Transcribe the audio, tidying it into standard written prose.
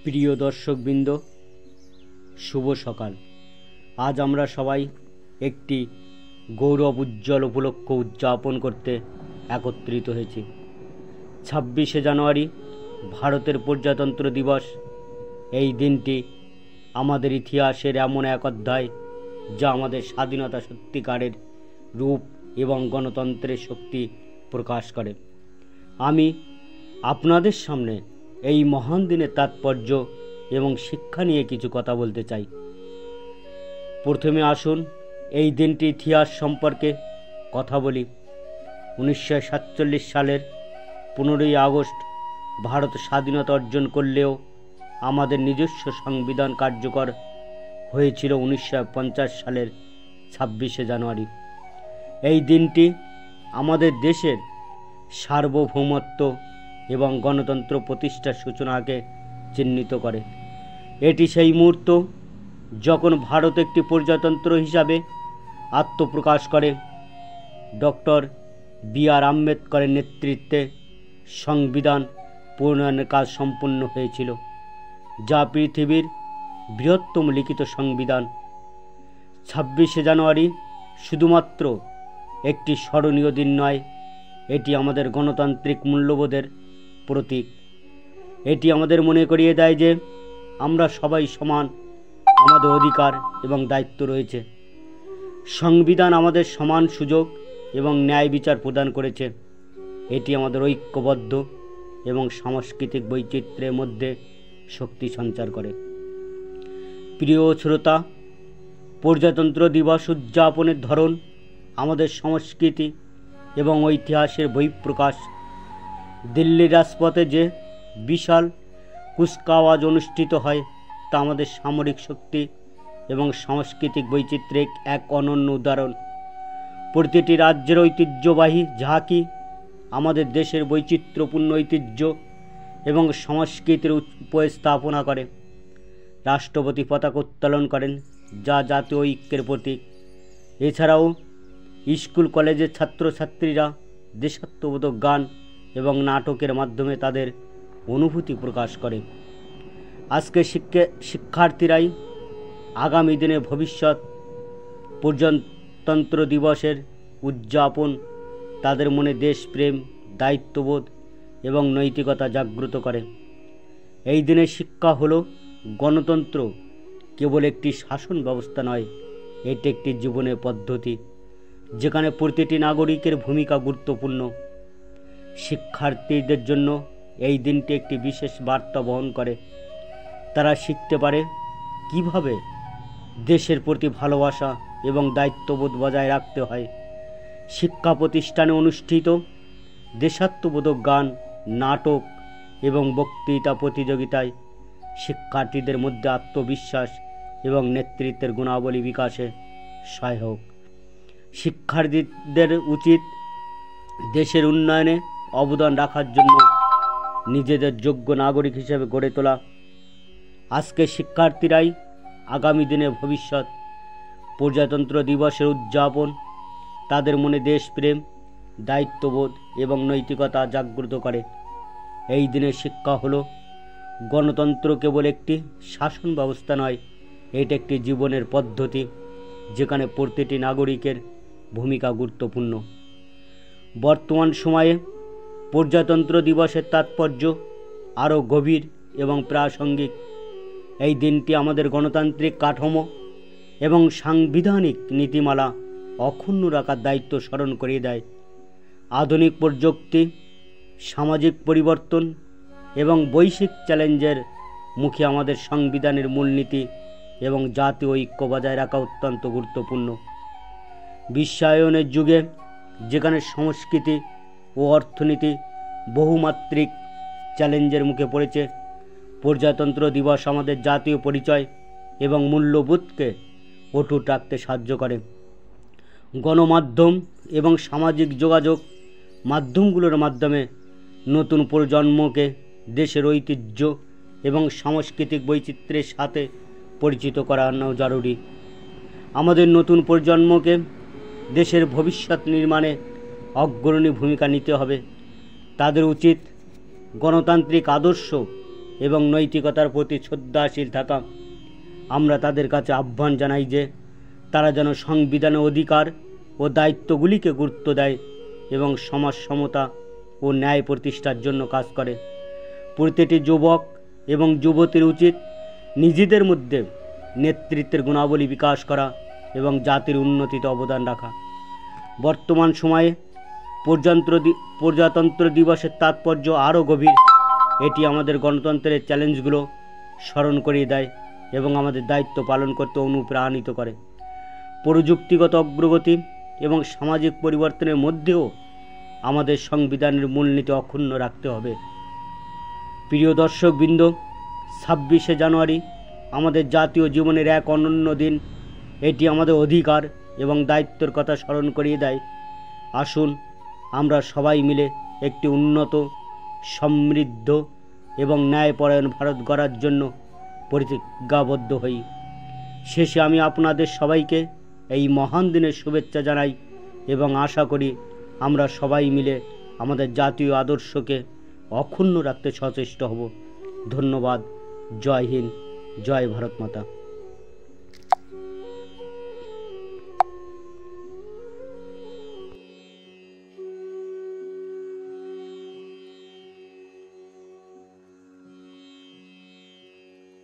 প্রিয় দর্শকবৃন্দ, শুভ সকাল। আজ আমরা সবাই একটি গৌরব উজ্জ্বল উপলক্ষ উদযাপন করতে একত্রিত হয়েছি। 26শে জানুয়ারি ভারতের প্রজাতন্ত্র দিবস। এই দিনটি আমাদের ইতিহাসের এমন এক অধ্যায় যা আমাদের স্বাধীনতা সত্যিকারের রূপ এবং গণতন্ত্রের শক্তি প্রকাশ করে। আমি আপনাদের সামনে এই মহান দিনের তাৎপর্য এবং শিক্ষা নিয়ে কিছু কথা বলতে চাই। প্রথমে আসুন এই দিনটির ইতিহাস সম্পর্কে কথা বলি। 1947 সালের 15ই আগস্ট ভারত স্বাধীনতা অর্জন করলেও আমাদের নিজস্ব সংবিধান কার্যকর হয়েছিল 1950 সালের 26শে জানুয়ারি। এই দিনটি আমাদের দেশের সার্বভৌমত্ব এবং গণতন্ত্র প্রতিষ্ঠার সূচনাকে চিহ্নিত করে। এটি সেই মুহূর্ত যখন ভারত একটি প্রজাতন্ত্র হিসাবে আত্মপ্রকাশ করে। Doctor B.R.. আম্বেদকরের নেতৃত্বে সংবিধান প্রণয়নের কাজ সম্পূর্ণ হয়েছিল, যা পৃথিবীর বৃহত্তম লিখিত সংবিধান। 26শে জানুয়ারি শুধুমাত্র একটি স্মরণীয় দিন নয়, এটি আমাদের গণতান্ত্রিক মূল্যবোধের প্রতীক। এটি আমাদের মনে করিয়ে দেয় যে আমরা সবাই সমান, আমাদের অধিকার এবং দায়িত্ব রয়েছে। সংবিধান আমাদের সমান সুযোগ এবং ন্যায় বিচার প্রদান করেছে। এটি আমাদের ঐক্যবদ্ধ এবং সাংস্কৃতিক বৈচিত্র্যের মধ্যে শক্তি সঞ্চার করে। প্রিয় শ্রোতা, প্রজাতন্ত্র দিবস উদযাপনের ধরন আমাদের সংস্কৃতি এবং ঐতিহাসের বহিঃপ্রকাশ। দিল্লির রাজপথে যে বিশাল কুচকাওয়াজ অনুষ্ঠিত হয় তা আমাদের সামরিক শক্তি এবং সাংস্কৃতিক বৈচিত্র্যের এক অনন্য উদাহরণ। প্রতিটি রাজ্যের ঐতিহ্যবাহী ঝাঁকি আমাদের দেশের বৈচিত্র্যপূর্ণ ঐতিহ্য এবং সংস্কৃতির উপস্থাপনা করে। রাষ্ট্রপতি পতাকা উত্তোলন করেন, যা জাতীয় ঐক্যের প্রতীক। এছাড়াও স্কুল কলেজের ছাত্রছাত্রীরা দেশাত্মবোধক গান এবং নাটকের মাধ্যমে তাদের অনুভূতি প্রকাশ করে। আজকে শিক্ষার্থীরাই আগামী দিনে ভবিষ্যৎ। প্রজাতন্ত্র দিবসের উদযাপন তাদের মনে দেশপ্রেম, দায়িত্ববোধ এবং নৈতিকতা জাগ্রত করে। এই দিনের শিক্ষা হলো গণতন্ত্র কেবল একটি শাসন ব্যবস্থা নয়, এটি একটি জীবনের পদ্ধতি যেখানে প্রতিটি নাগরিকের ভূমিকা গুরুত্বপূর্ণ। শিক্ষার্থীদের জন্য এই দিনটি একটি বিশেষ বার্তা বহন করে। তারা শিখতে পারে কিভাবে দেশের প্রতি ভালোবাসা এবং দায়িত্ববোধ বজায় রাখতে হয়। শিক্ষা প্রতিষ্ঠানে অনুষ্ঠিত দেশাত্মবোধক গান, নাটক এবং বক্তৃতা প্রতিযোগিতায় শিক্ষার্থীদের মধ্যে আত্মবিশ্বাস এবং নেতৃত্বের গুণাবলী বিকাশে সহায়ক। শিক্ষার্থীদের উচিত দেশের উন্নয়নে অবদান রাখার জন্য নিজেদের যোগ্য নাগরিক হিসেবে গড়ে তোলা। আজকে শিক্ষার্থীরাই আগামী দিনের ভবিষ্যৎ। প্রজাতন্ত্র দিবসের উদযাপন তাদের মনে দেশপ্রেম, দায়িত্ববোধ এবং নৈতিকতা জাগ্রত করে। এই দিনের শিক্ষা হলো গণতন্ত্র কেবল একটি শাসন ব্যবস্থা নয়, এটি একটি জীবনের পদ্ধতি যেখানে প্রতিটি নাগরিকের ভূমিকা গুরুত্বপূর্ণ। বর্তমান সময়ে প্রজাতন্ত্র দিবসের তাৎপর্য আরও গভীর এবং প্রাসঙ্গিক। এই দিনটি আমাদের গণতান্ত্রিক কাঠামো এবং সাংবিধানিক নীতিমালা অক্ষুণ্ণ রাখার দায়িত্ব স্মরণ করিয়ে দেয়। আধুনিক প্রযুক্তি, সামাজিক পরিবর্তন এবং বৈশ্বিক চ্যালেঞ্জের মুখে আমাদের সংবিধানের মূলনীতি এবং জাতীয় ঐক্য বজায় রাখা অত্যন্ত গুরুত্বপূর্ণ। বিশ্বায়নের যুগে যেখানে সংস্কৃতি ও অর্থনীতি বহুমাত্রিক চ্যালেঞ্জের মুখে পড়েছে, প্রজাতন্ত্র দিবস আমাদের জাতীয় পরিচয় এবং মূল্যবোধকে অটুট রাখতে সাহায্য করে। গণমাধ্যম এবং সামাজিক যোগাযোগ মাধ্যমগুলোর মাধ্যমে নতুন প্রজন্মকে দেশের ঐতিহ্য এবং সাংস্কৃতিক বৈচিত্র্যের সাথে পরিচিত করানো জরুরি। আমাদের নতুন প্রজন্মকে দেশের ভবিষ্যৎ নির্মাণে অগ্রণী ভূমিকা নিতে হবে। তাদের উচিত গণতান্ত্রিক আদর্শ এবং নৈতিকতার প্রতি শ্রদ্ধাশীল থাকা। আমরা তাদের কাছে আহ্বান জানাই যে তারা যেন সংবিধানের অধিকার ও দায়িত্বগুলিকে গুরুত্ব দেয় এবং সমাজ সমতা ও ন্যায় প্রতিষ্ঠার জন্য কাজ করে। প্রতিটি যুবক এবং যুবতীর উচিত নিজেদের মধ্যে নেতৃত্বের গুণাবলী বিকাশ করা এবং জাতির উন্নতিতে অবদান রাখা। বর্তমান সময়ে প্রজাতন্ত্র দিবসের তাৎপর্য আরও গভীর। এটি আমাদের গণতন্ত্রের চ্যালেঞ্জগুলো স্মরণ করিয়ে দেয় এবং আমাদের দায়িত্ব পালন করতে অনুপ্রাণিত করে। প্রযুক্তিগত অগ্রগতি এবং সামাজিক পরিবর্তনের মধ্যেও আমাদের সংবিধানের মূলনীতি অক্ষুণ্ণ রাখতে হবে। প্রিয় দর্শকবৃন্দ, 26শে জানুয়ারি আমাদের জাতীয় জীবনের এক অনন্য দিন। এটি আমাদের অধিকার এবং দায়িত্বের কথা স্মরণ করিয়ে দেয়। আসুন আমরা সবাই মিলে একটি উন্নত, সমৃদ্ধ এবং ন্যায়পরায়ণ ভারত গড়ার জন্য প্রতিজ্ঞাবদ্ধ হই। শেষে আমি আপনাদের সবাইকে এই মহান দিনের শুভেচ্ছা জানাই এবং আশা করি আমরা সবাই মিলে আমাদের জাতীয় আদর্শকে অক্ষুণ্ণ রাখতে সচেষ্ট হব। ধন্যবাদ। জয় হিন্দ, জয় ভারত মাতা।